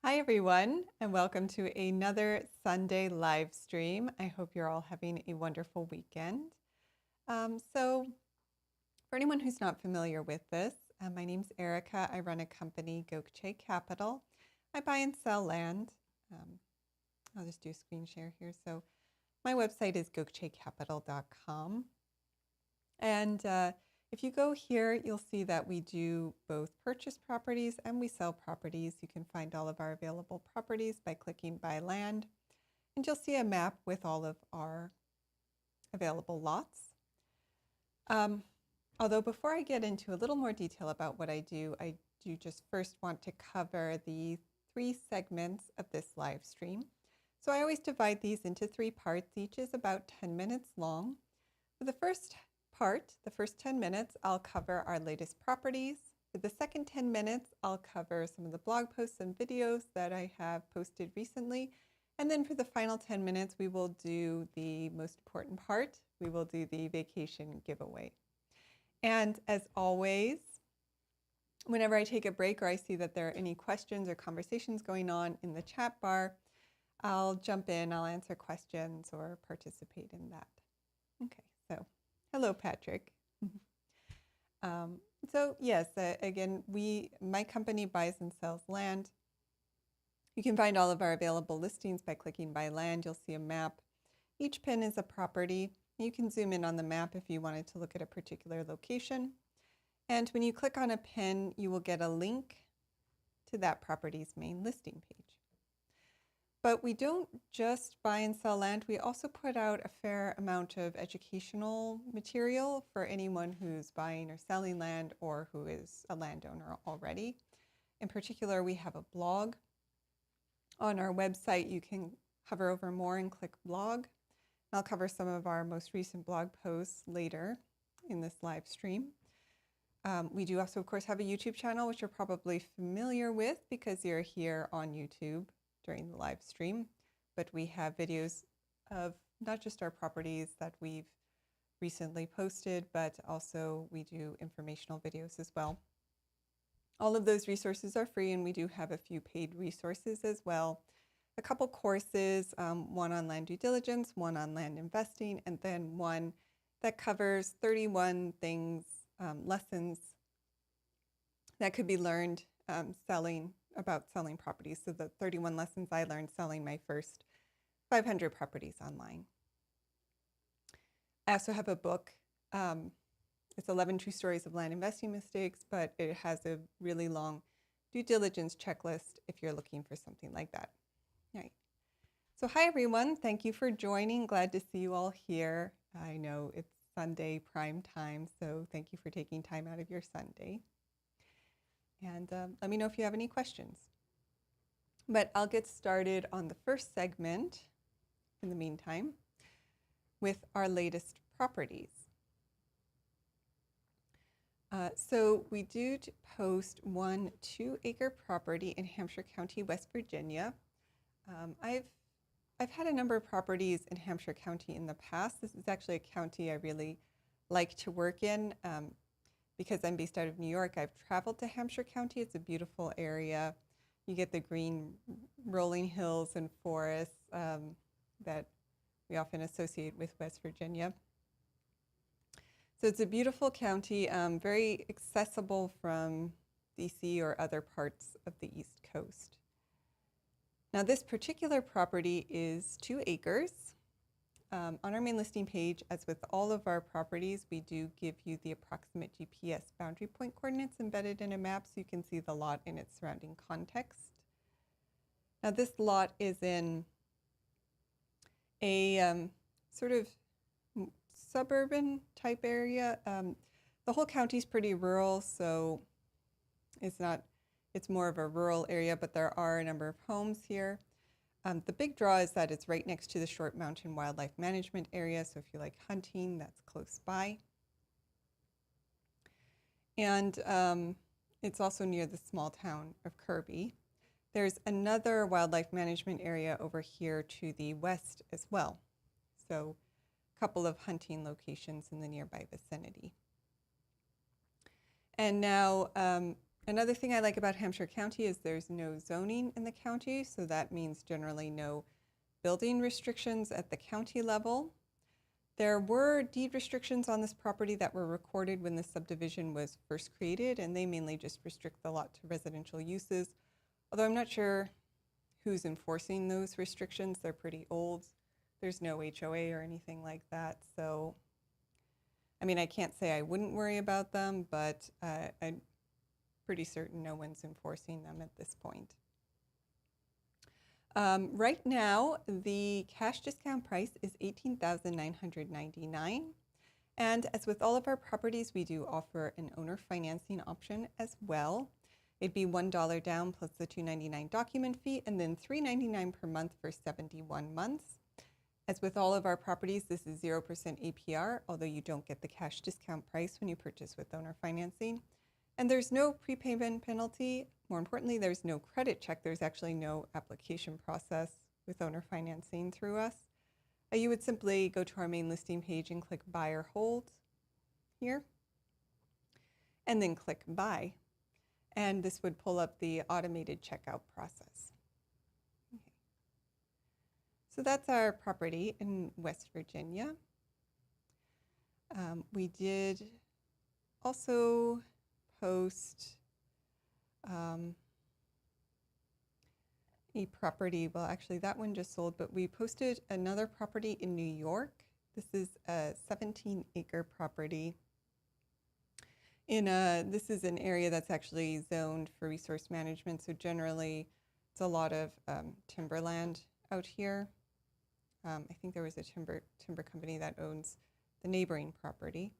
Hi, everyone, and welcome to another Sunday live stream. I hope you're all having a wonderful weekend. So, for anyone who's not familiar with this, my name's Erica. I run a company, Gokche Capital. I buy and sell land. I'll just do a screen share here. So, my website is gokchecapital.com. And if you go here, you'll see that we do both purchase properties and we sell properties. You can find all of our available properties by clicking Buy Land. And you'll see a map with all of our available lots. Although before I get into a little more detail about what I do just first want to cover the 3 segments of this live stream. So I always divide these into 3 parts. Each is about 10 minutes long. For the first part, the first 10 minutes, I'll cover our latest properties. For the second 10 minutes, I'll cover some of the blog posts and videos that I have posted recently. And then for the final 10 minutes, we will do the most important part. We will do the vacation giveaway. And as always, whenever I take a break or I see that there are any questions or conversations going on in the chat bar, I'll jump in, I'll answer questions or participate in that. Okay, so hello, Patrick. So yes, again, my company buys and sells land. You can find all of our available listings by clicking Buy Land. You'll see a map. Each pin is a property. You can zoom in on the map if you wanted to look at a particular location. And when you click on a pin, you will get a link to that property's main listing page. But we don't just buy and sell land. We also put out a fair amount of educational material for anyone who's buying or selling land or who is a landowner already. In particular, we have a blog. On our website, you can hover over more and click blog. I'll cover some of our most recent blog posts later in this live stream. We do also, of course, have a YouTube channel, which you're probably familiar with because you're here on YouTube during the live stream. But we have videos of not just our properties that we've recently posted, but also we do informational videos as well. All of those resources are free, and we do have a few paid resources as well. A couple courses, one on land due diligence, one on land investing, and then one that covers 31 things, lessons that could be learned about selling properties. So the 31 lessons I learned selling my first 500 properties online. I also have a book. It's 11 True Stories of Land Investing Mistakes, but it has a really long due diligence checklist if you're looking for something like that. All right. So hi, everyone. Thank you for joining. Glad to see you all here. I know it's Sunday prime time, so thank you for taking time out of your Sunday. And let me know if you have any questions. But I'll get started on the first segment in the meantime with our latest properties. So we do post 1 2-acre property in Hampshire County, West Virginia. I've had a number of properties in Hampshire County in the past. This is actually a county I really like to work in. Because I'm based out of New York, I've traveled to Hampshire County. It's a beautiful area. You get the green rolling hills and forests that we often associate with West Virginia. So it's a beautiful county, very accessible from DC or other parts of the East Coast. Now this particular property is 2 acres. On our main listing page, as with all of our properties, we do give you the approximate GPS boundary point coordinates embedded in a map so you can see the lot in its surrounding context. Now this lot is in a sort of suburban type area. The whole county is pretty rural, so it's more of a rural area, but there are a number of homes here. The big draw is that it's right next to the Short Mountain Wildlife Management Area, so if you like hunting, that's close by. And it's also near the small town of Kirby. There's another wildlife management area over here to the west as well. So a couple of hunting locations in the nearby vicinity. And now Another thing I like about Hampshire County is there's no zoning in the county, so that means generally no building restrictions at the county level. There were deed restrictions on this property that were recorded when the subdivision was first created, and they mainly just restrict the lot to residential uses. Although I'm not sure who's enforcing those restrictions. They're pretty old. There's no HOA or anything like that. So, I mean, I can't say I wouldn't worry about them, but I'm pretty certain no one's enforcing them at this point. Right now, the cash discount price is $18,999. And as with all of our properties, we do offer an owner financing option as well. It'd be $1 down plus the $299 document fee, and then $399 per month for 71 months. As with all of our properties, this is 0% APR, although you don't get the cash discount price when you purchase with owner financing. And there's no prepayment penalty. More importantly, there's no credit check. There's actually no application process with owner financing through us. You would simply go to our main listing page and click buy or hold here, and then click buy. And this would pull up the automated checkout process. Okay. So that's our property in West Virginia. We did also post a property, well actually that one just sold, but we posted another property in New York. This is a 17-acre property this is an area that's actually zoned for resource management, so generally it's a lot of timberland out here. I think there was a timber company that owns the neighboring property.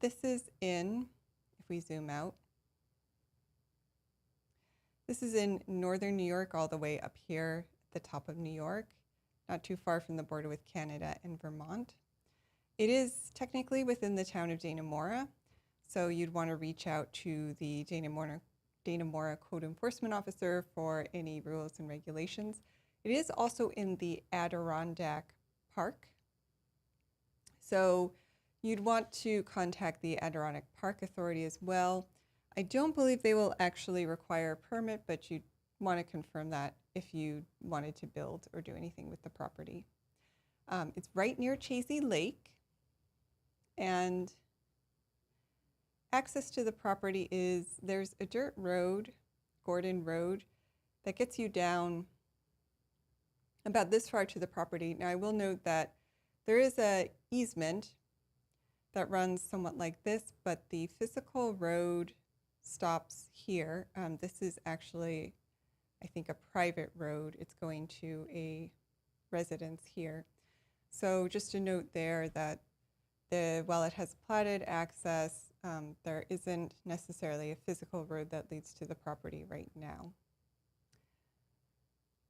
This is in, if we zoom out, this is in northern New York, all the way up here at the top of New York, not too far from the border with Canada and Vermont. It is technically within the town of Dannemora, so you'd want to reach out to the Dannemora Code Enforcement Officer for any rules and regulations. It is also in the Adirondack Park, so you'd want to contact the Adirondack Park Authority as well. I don't believe they will actually require a permit, but you'd want to confirm that if you wanted to build or do anything with the property. It's right near Chazy Lake, and access to the property is, there's a dirt road, Gordon Road, that gets you down about this far to the property. Now I will note that there is an easement that runs somewhat like this, but the physical road stops here. This is actually, I think, a private road. It's going to a residence here. So just a note there that while it has platted access, there isn't necessarily a physical road that leads to the property right now.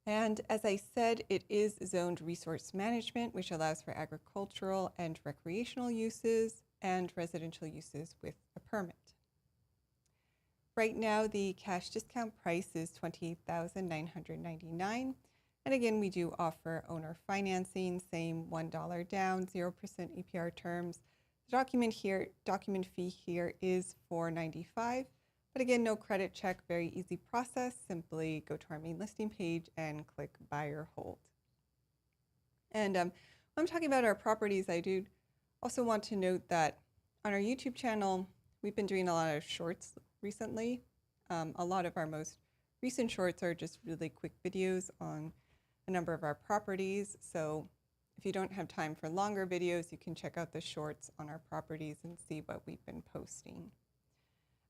And as I said, it is zoned resource management, which allows for agricultural and recreational uses and residential uses with a permit. Right now, the cash discount price is $28,999. And again, we do offer owner financing, same $1 down, 0% APR terms. The document fee here is $495. But again, no credit check, very easy process. Simply go to our main listing page and click buy or hold. And when I'm talking about our properties, I do also want to note that on our YouTube channel, we've been doing a lot of shorts recently. A lot of our most recent shorts are just really quick videos on a number of our properties. So if you don't have time for longer videos, you can check out the shorts on our properties and see what we've been posting.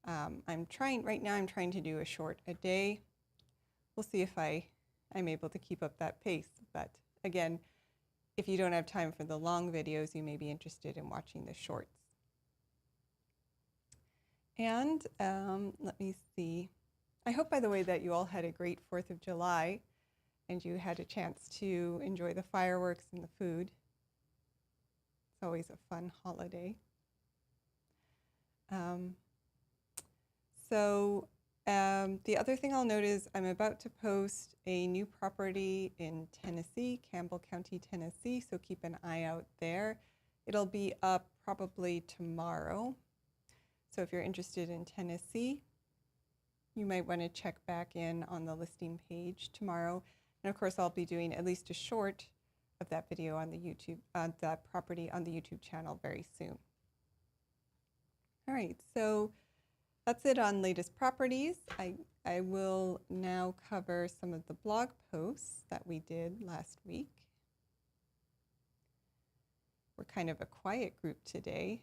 Right now I'm trying to do a short a day. We'll see if I'm able to keep up that pace. But again, if you don't have time for the long videos, you may be interested in watching the shorts. And let me see. I hope, by the way, that you all had a great 4th of July and you had a chance to enjoy the fireworks and the food. It's always a fun holiday. The other thing I'll note is I'm about to post a new property in Tennessee, Campbell County, Tennessee, so keep an eye out there. It'll be up probably tomorrow. So if you're interested in Tennessee, you might want to check back in on the listing page tomorrow. And of course, I'll be doing at least a short of that video on the YouTube, that property on the YouTube channel very soon. All right, so that's it on latest properties. I will now cover some of the blog posts that we did last week. We're kind of a quiet group today.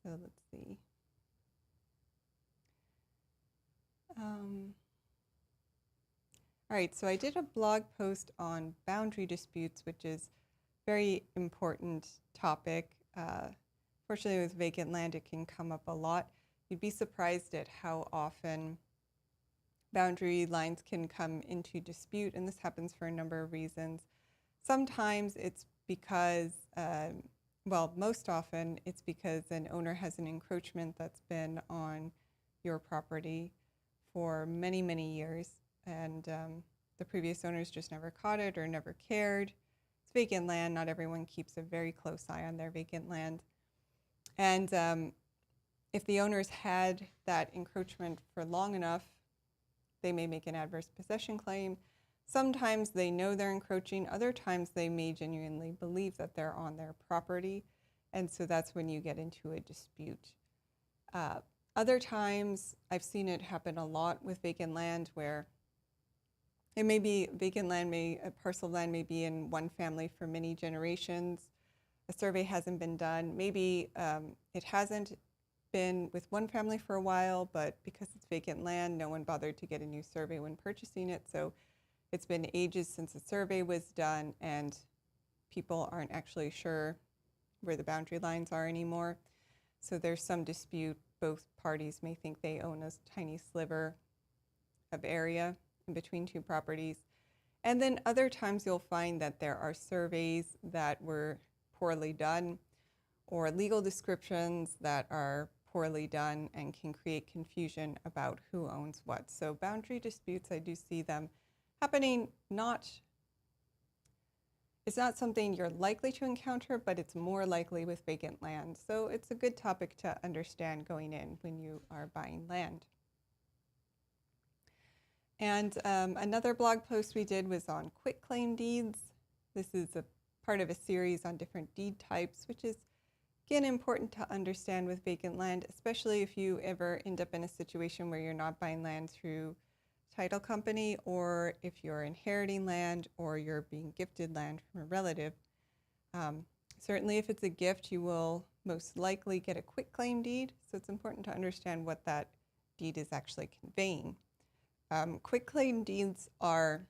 So let's see. All right, so I did a blog post on boundary disputes, which is a very important topic. Fortunately, with vacant land, it can come up a lot. You'd be surprised at how often boundary lines can come into dispute, and this happens for a number of reasons. Sometimes it's because, well, most often it's because an owner has an encroachment that's been on your property for many, many years, and the previous owners just never caught it or never cared. It's vacant land. Not everyone keeps a very close eye on their vacant land. And if the owners had that encroachment for long enough, they may make an adverse possession claim. Sometimes they know they're encroaching. Other times they may genuinely believe that they're on their property. And so that's when you get into a dispute. Other times, I've seen it happen a lot with vacant land where it may be vacant land, a parcel of land may be in one family for many generations. A survey hasn't been done. Maybe it hasn't been with one family for a while, but because it's vacant land, no one bothered to get a new survey when purchasing it. So it's been ages since a survey was done, and people aren't actually sure where the boundary lines are anymore. So there's some dispute. Both parties may think they own a tiny sliver of area in between two properties. And then other times you'll find that there are surveys that were poorly done or legal descriptions that are poorly done and can create confusion about who owns what. So boundary disputes, I do see them happening. It's not something you're likely to encounter, but it's more likely with vacant land. So it's a good topic to understand going in when you are buying land. And another blog post we did was on quitclaim deeds. This is a part of a series on different deed types, which is, again, important to understand with vacant land, especially if you ever end up in a situation where you're not buying land through title company, or if you're inheriting land or you're being gifted land from a relative. Certainly if it's a gift, you will most likely get a quitclaim deed, so it's important to understand what that deed is actually conveying. Quitclaim deeds are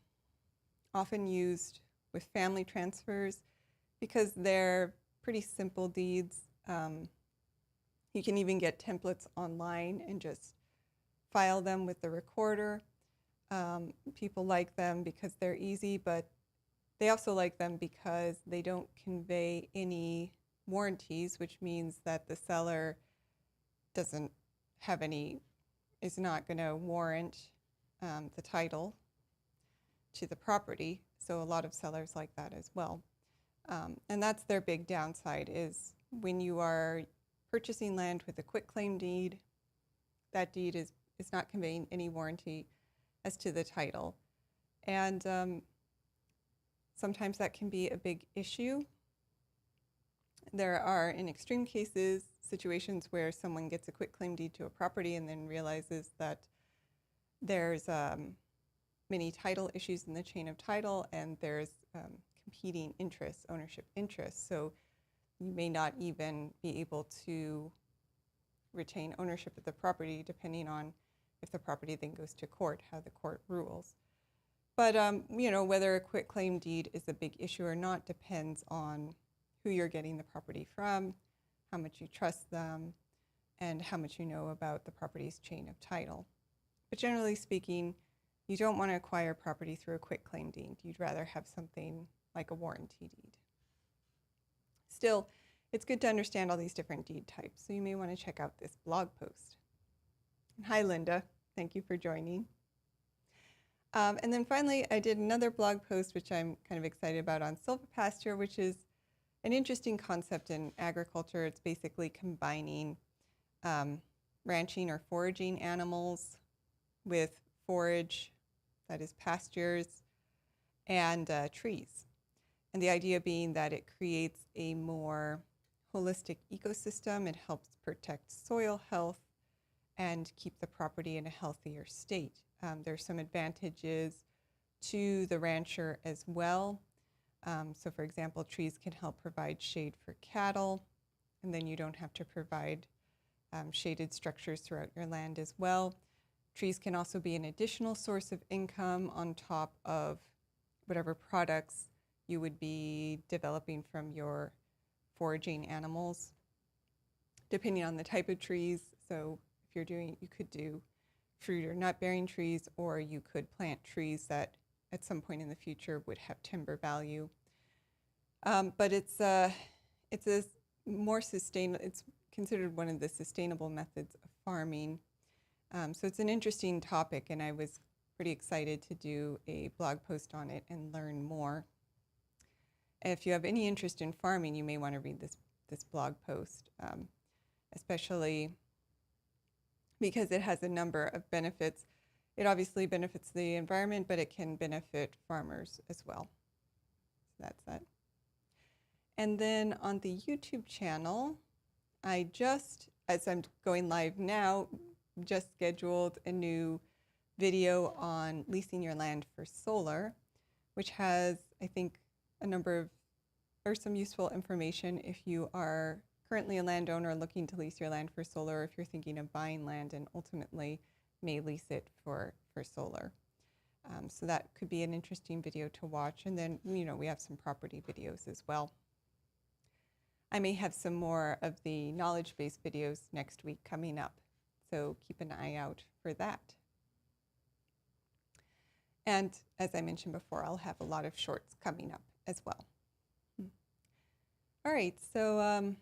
often used with family transfers because they're pretty simple deeds. You can even get templates online and just file them with the recorder. People like them because they're easy, but they also like them because they don't convey any warranties, which means that the seller doesn't have is not going to warrant the title to the property. So a lot of sellers like that as well. And that's their big downside, is when you are purchasing land with a quitclaim deed, that deed is not conveying any warranty as to the title. And sometimes that can be a big issue. There are, in extreme cases, situations where someone gets a quitclaim deed to a property and then realizes that there's many title issues in the chain of title, and there's competing interests, ownership interests. So you may not even be able to retain ownership of the property, depending on if the property then goes to court, how the court rules. But whether a quitclaim deed is a big issue or not depends on who you're getting the property from, how much you trust them, and how much you know about the property's chain of title. But generally speaking, you don't want to acquire property through a quitclaim deed. You'd rather have something like a warranty deed. Still, it's good to understand all these different deed types, so you may want to check out this blog post. And hi, Linda. Thank you for joining. And then finally, I did another blog post, which I'm kind of excited about, on silvopasture, which is an interesting concept in agriculture. It's basically combining ranching or foraging animals with forage, that is pastures, and trees. And the idea being that it creates a more holistic ecosystem. It helps protect soil health and keep the property in a healthier state. There's some advantages to the rancher as well. So for example, trees can help provide shade for cattle, and then you don't have to provide shaded structures throughout your land as well. Trees can also be an additional source of income on top of whatever products you would be developing from your foraging animals, depending on the type of trees. So if you're doing, you could do fruit or nut bearing trees, or you could plant trees that at some point in the future would have timber value. But it's a more sustainable, it's considered one of the sustainable methods of farming. So it's an interesting topic, and I was pretty excited to do a blog post on it and learn more. If you have any interest in farming, you may want to read this blog post, especially because it has a number of benefits. It obviously benefits the environment, but it can benefit farmers as well. So that's that. And then on the YouTube channel, I just, as I'm going live now, just scheduled a new video on leasing your land for solar, which has, I think, a number of, or some useful information if you are currently a landowner looking to lease your land for solar, or if you're thinking of buying land and ultimately may lease it for solar. So that could be an interesting video to watch. And then, you know, we have some property videos as well. I may have some more of the knowledge-based videos next week coming up, so keep an eye out for that. And as I mentioned before, I'll have a lot of shorts coming up as well. All right, so I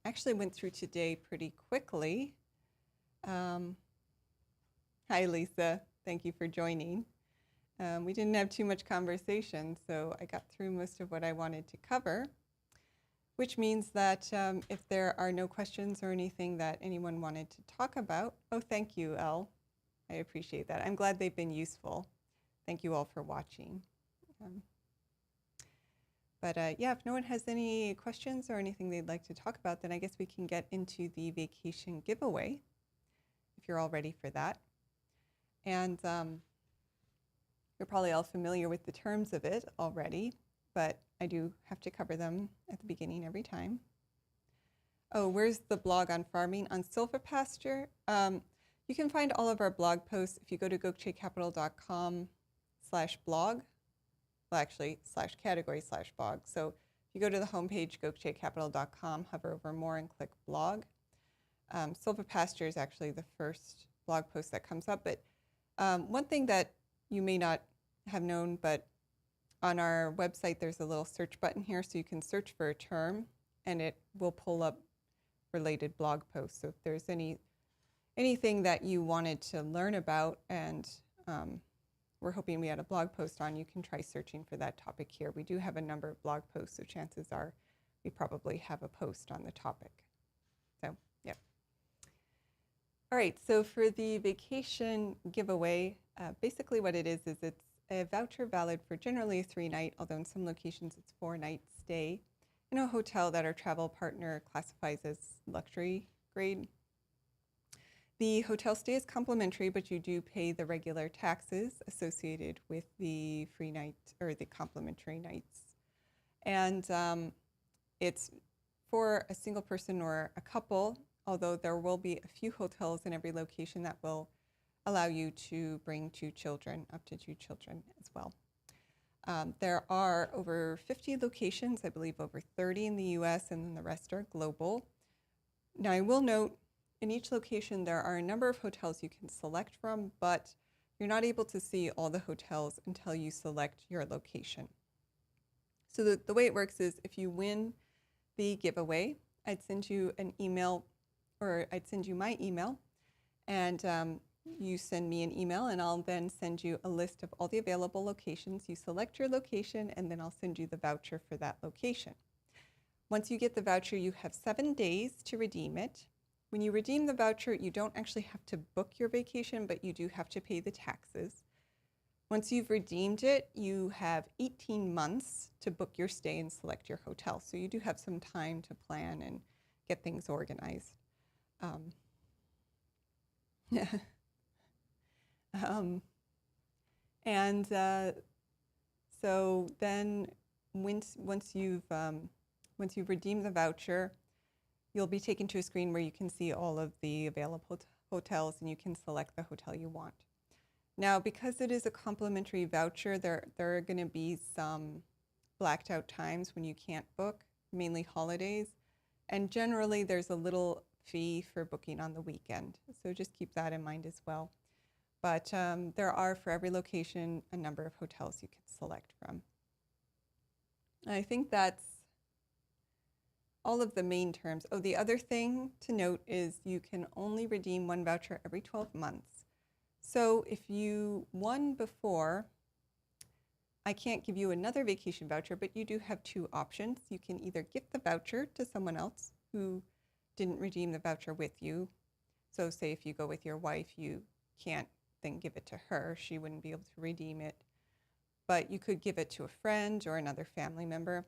actually went through today pretty quickly. Hi, Lisa. Thank you for joining. We didn't have too much conversation, so I got through most of what I wanted to cover, which means that if there are no questions or anything that anyone wanted to talk about, oh, thank you, Elle. I appreciate that. I'm glad they've been useful. Thank you all for watching. Yeah, if no one has any questions or anything they'd like to talk about, then I guess we can get into the vacation giveaway, if you're all ready for that. And you're probably all familiar with the terms of it already, but I do have to cover them at the beginning every time. Oh, where's the blog on farming? On Silverpasture? You can find all of our blog posts if you go to gokchaecapital.com/blog. Well, actually, /category/blog. So if you go to the homepage, gokchaecapital.com, hover over more and click blog. Silverpasture is actually the first blog post that comes up. But one thing that you may not have known, but on our website, there's a little search button here, so you can search for a term, and it will pull up related blog posts. So if there's anything that you wanted to learn about, and we're hoping we had a blog post on, you can try searching for that topic here. We do have a number of blog posts, so chances are we probably have a post on the topic. So, yeah. All right, so for the vacation giveaway, basically what it is it's a voucher valid for generally a 3-night, although in some locations it's 4-night stay in a hotel that our travel partner classifies as luxury grade. The hotel stay is complimentary, but you do pay the regular taxes associated with the free night or the complimentary nights. And it's for a single person or a couple, although there will be a few hotels in every location that will allow you to bring 2 children, up to 2 children as well. There are over 50 locations, I believe over 30 in the US, and then the rest are global. Now I will note, in each location there are a number of hotels you can select from, but you're not able to see all the hotels until you select your location. So the way it works is if you win the giveaway, I'd send you an email, or I'd send you my email, and you send me an email, and I'll then send you a list of all the available locations. You select your location, and then I'll send you the voucher for that location. Once you get the voucher, you have 7 days to redeem it. When you redeem the voucher, you don't actually have to book your vacation, but you do have to pay the taxes. Once you've redeemed it, you have 18 months to book your stay and select your hotel. So you do have some time to plan and get things organized. And so then once you've redeemed the voucher, you'll be taken to a screen where you can see all of the available hotels and you can select the hotel you want. Now, because it is a complimentary voucher, there are going to be some blacked out times when you can't book, mainly holidays. And generally, there's a little fee for booking on the weekend. So just keep that in mind as well. But there are, for every location, a number of hotels you can select from. I think that's all of the main terms. Oh, the other thing to note is you can only redeem one voucher every 12 months. So if you won before, I can't give you another vacation voucher, but you do have two options. You can either gift the voucher to someone else who didn't redeem the voucher with you. So say if you go with your wife, you can't then give it to her. She wouldn't be able to redeem it. But you could give it to a friend or another family member.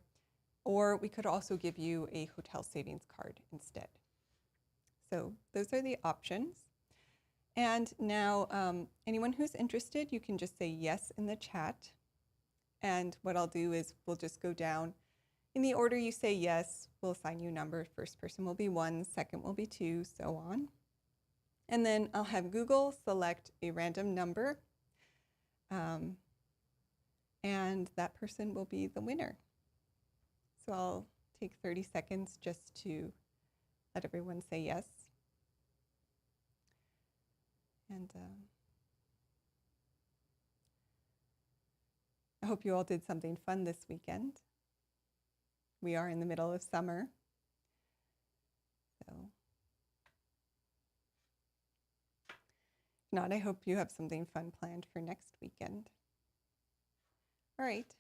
Or we could also give you a hotel savings card instead. So those are the options. And now anyone who's interested, you can just say yes in the chat. And what I'll do is we'll just go down. In the order you say yes, we'll assign you a number. First person will be 1, second will be 2, so on. And then I'll have Google select a random number. And that person will be the winner. So I'll take 30 seconds just to let everyone say yes. And I hope you all did something fun this weekend. We are in the middle of summer. So if not, I hope you have something fun planned for next weekend. All right,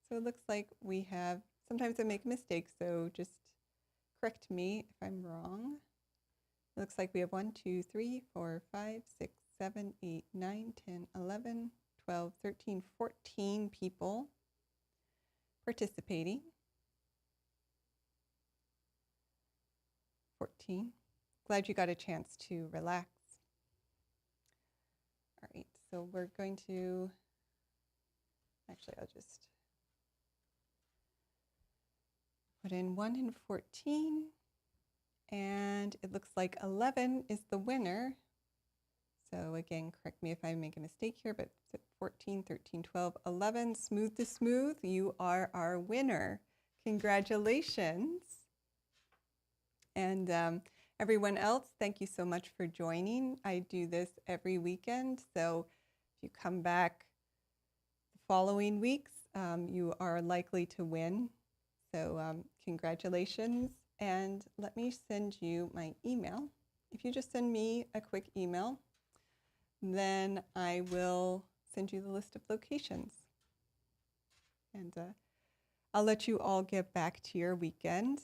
so it looks like we have, sometimes I make mistakes, so just correct me if I'm wrong. It looks like we have 1, 2, 3, 4, 5, 6, 7, 8, 9, 10, 11, 12, 13, 14 people participating. 14. Glad you got a chance to relax. All right, so we're going to, actually I'll just put in 1 and 14. And it looks like 11 is the winner. So again, correct me if I make a mistake here, but 14, 13, 12, 11, smooth to smooth, you are our winner. Congratulations. And everyone else, thank you so much for joining. I do this every weekend, so if you come back the following weeks, you are likely to win. So congratulations. And let me send you my email. If you just send me a quick email, then I will send you the list of locations. And I'll let you all get back to your weekend,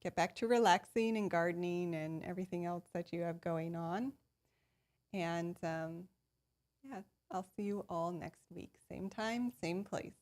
get back to relaxing and gardening and everything else that you have going on. And yeah, I'll see you all next week. Same time, same place.